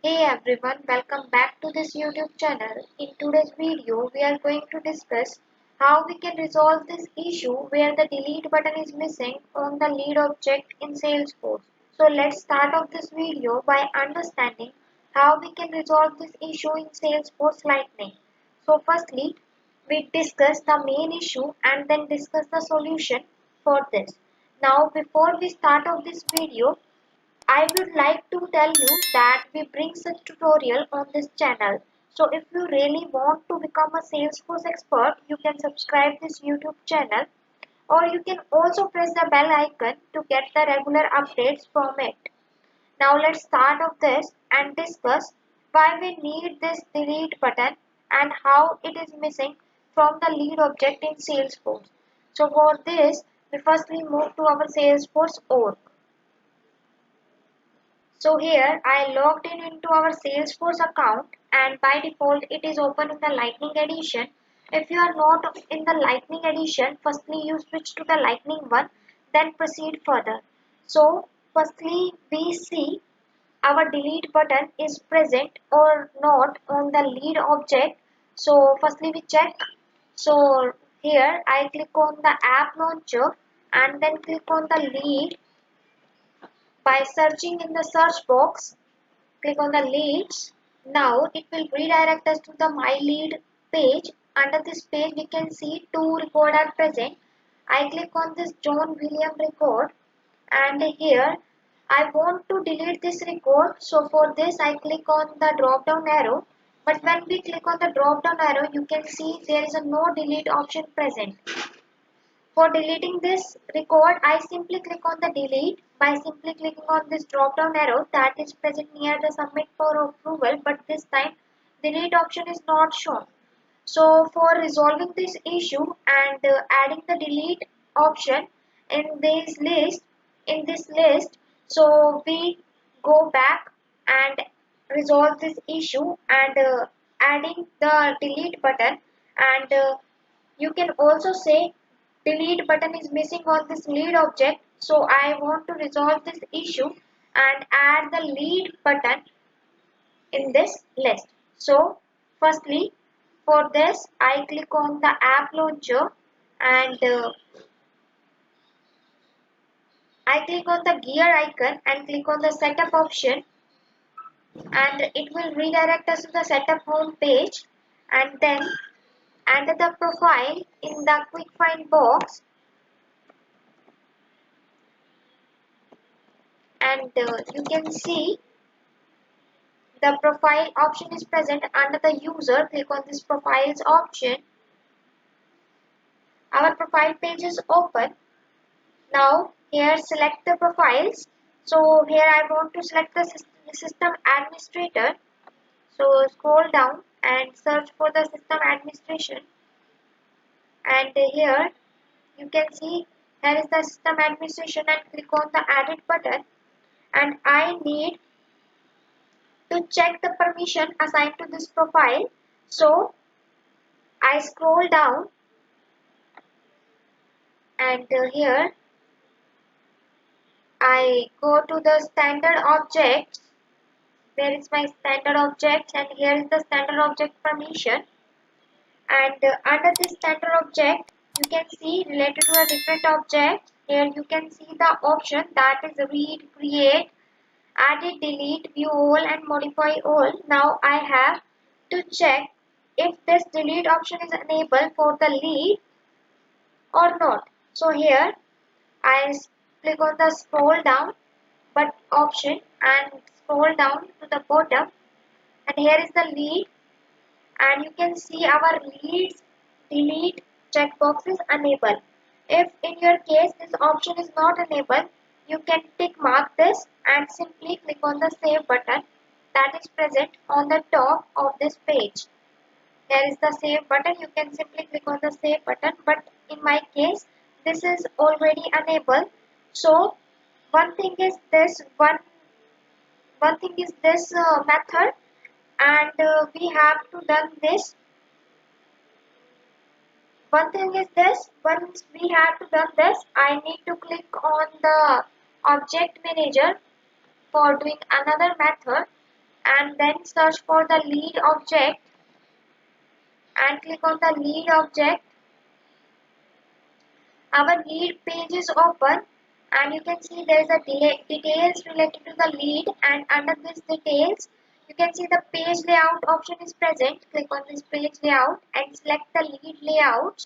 Hey everyone, welcome back to this YouTube channel. In today's video, we are going to discuss how we can resolve this issue where the delete button is missing on the lead object in Salesforce. So let's start off this video by understanding how we can resolve this issue in Salesforce Lightning. So firstly, we discuss the main issue and then discuss the solution for this. Now before we start off this video, I would like to tell you that we bring such tutorial on this channel. So if you really want to become a Salesforce expert, you can subscribe this YouTube channel or you can also press the bell icon to get the regular updates from it. Now let's start off this and discuss why we need this delete button and how it is missing from the lead object in Salesforce. So for this, we firstly move to our Salesforce org. So here I logged in into our Salesforce account and by default it is open in the Lightning edition. If you are not in the Lightning edition, firstly you switch to the Lightning one, then proceed further. So firstly we see our delete button is present or not on the lead object. So firstly we check. So here I click on the app launcher and then click on the lead by searching in the search box. Click on the leads. Now it will redirect us to the my lead page. Under this page we can see two records are present. I click on this John William record and here I want to delete this record. So for this I click on the drop down arrow. But when we click on the drop down arrow, you can see there is a no delete option present. For deleting this record, I simply click on the delete by simply clicking on this drop down arrow that is present near the submit for approval, but this time delete option is not shown. So for resolving this issue and adding the delete option in this list, so we go back and resolve this issue and adding the delete button and you can also say delete button is missing on this lead object, so I want to resolve this issue and add the lead button in this list. So firstly for this I click on the app launcher and I click on the gear icon and click on the setup option and it will redirect us to the setup home page and then under the profile in the quick find box and you can see the profile option is present under the user. Click on this profiles option. Our profile page is open. Now here select the profiles. So here I want to select the system administrator. So scroll down and search for the system administration. And here you can see here is the system administration and click on the added button. And I need to check the permission assigned to this profile. So I scroll down and here I go to the standard objects. Where is my standard objects? And here is the standard object permission. And under this standard object, you can see related to a different object. Here you can see the option that is read, create, edit, delete, view all and modify all. Now I have to check if this delete option is enabled for the lead or not. So here I click on the scroll down but option and scroll down to the bottom and here is the lead and you can see our leads delete checkbox is enabled. If in your case this option is not enabled, you can tick mark this and simply click on the save button that is present on the top of this page. Here is the save button. You can simply click on the save button, but in my case this is already enabled. So one thing is this method and we have to done this. One thing is this, once we have to done this, I need to click on the object manager for doing another method and then search for the lead object and click on the lead object. Our lead page is open and you can see there is a details related to the lead, and under this details you can see the page layout option is present. Click on this page layout and select the lead layout,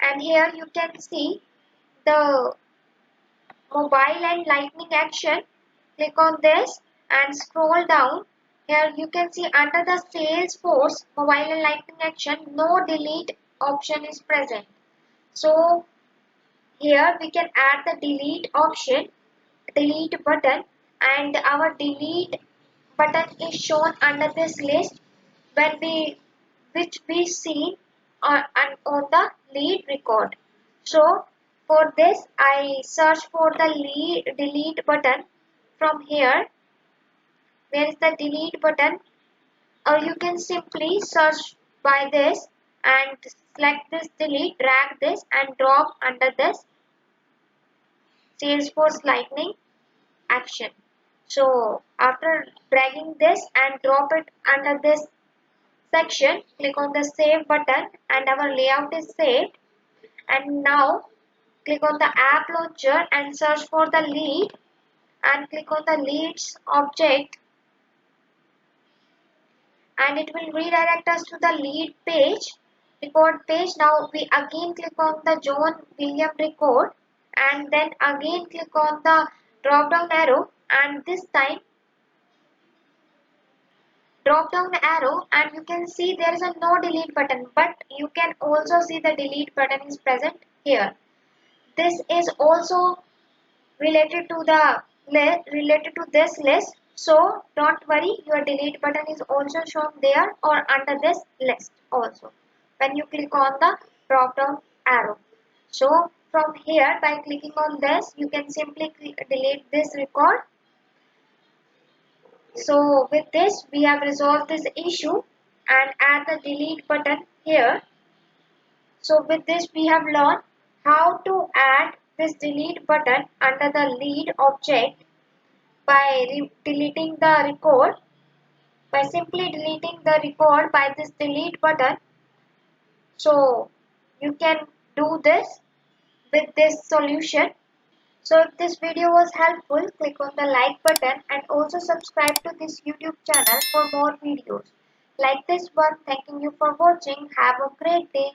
and here you can see the mobile and lightning action. Click on this and scroll down. Here you can see under the Salesforce mobile and lightning action, no delete option is present. So here we can add the delete option, delete button, and our delete button is shown under this list when we which we see on the lead record. So for this I search for the lead delete button from here. Where is the delete button? Or you can simply search by this and select this delete, drag this and drop under this Salesforce lightning action. So after dragging this and drop it under this section, click on the save button and our layout is saved. And now click on the app launcher and search for the lead and click on the leads object, and it will redirect us to the lead page, record page. Now we again click on the John William record and then again click on the drop down arrow, and this time drop down arrow, and you can see there is a no delete button, but you can also see the delete button is present here. This is also related to the related to this list, so don't worry, your delete button is also shown there or under this list also when you click on the drop down arrow. So from here, by clicking on this, you can simply delete this record. So with this we have resolved this issue and add the delete button here. So with this we have learned how to add this delete button under the lead object by deleting the record, by simply deleting the record by this delete button. So you can do this with this solution. So if this video was helpful, click on the like button and also subscribe to this YouTube channel for more videos like this one. Thanking you for watching. Have a great day.